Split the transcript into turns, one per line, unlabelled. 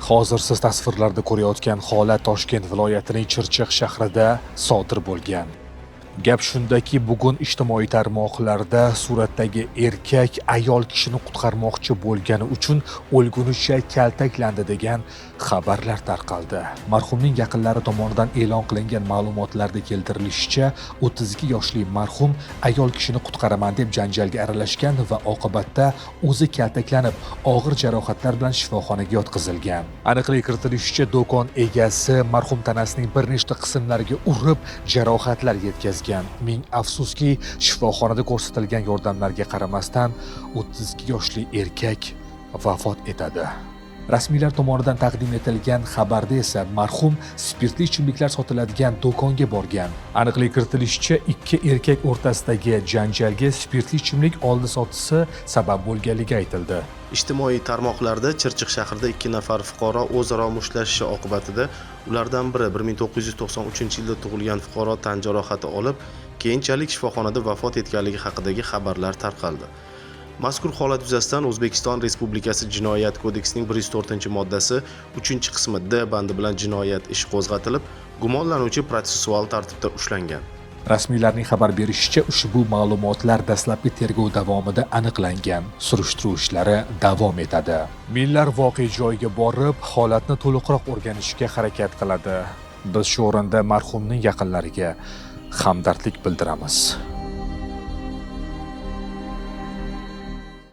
Hozir siz tasvirlarda ko'rayotgan holat Toshkent viloyatining Chirchiq shahrida sodir bo'lgan. Gap shundaki, bugun ijtimoiy tarmoqlarda suratdagi erkak ayol kishini qutqarmoqchi bo'lgani uchun o'lgunicha kaltaklandi degan xabarlar tarqaldi. Marhumning yaqinlari tomonidan e'lon qilingan ma'lumotlarda keltirilishicha, 32 yoshli marhum ayol kishini qutqaraman deb janjalga aralashgan va oqibatda o'zi kaltaklanib, og'ir jarohatlar bilan shifoxonaga yotqizilgan. Aniqlik kiritilishicha, do'kon egasi marhum tanasining bir nechta qismlariga urib, jarohatlar yetkazgan. Ming afsuski, shifoxonada ko'rsatilgan yordamlarga qaramasdan 32 yoshli erkak vafot etadi. Rasmiylar tomonidan taqdim etilgan xabarda esa marhum spirtli ichimliklar sotiladigan do'konga borgan. Aniqlik kiritilishicha, ikki erkak o'rtasidagi janjalga spirtli ichimlik oldi-sotisi sabab bo'lganligi aytildi.
Ijtimoiy tarmoqlarda Chirchiq shahrida 2 nafar fuqaro o'zaro mushtlashishi oqibatida ulardan biri 1993-yilda tug'ilgan fuqaro tan jarohati olib, keyinchalik shifoxonada vafot etganligi haqidagi xabarlar tarqaldi. Mazkur holat yuzasidan O'zbekiston Respublikasi Jinoyat kodeksining 104-moddasi 3-qismi D bandi bilan jinoyat ishi qo'zg'atilib, gumonlanuvchi protsessual tartibda ushlangan.
Rasmiylarning xabar berishicha, ushbu ma'lumotlar dastlabki tergov davomida aniqlangan. Surishtiruv ishlari davom etadi. Millar voqea joyiga borib, holatni to'liqroq o'rganishga harakat qiladi. Biz shu o'rinda marhumning yaqinlariga hamdardlik bildiramiz.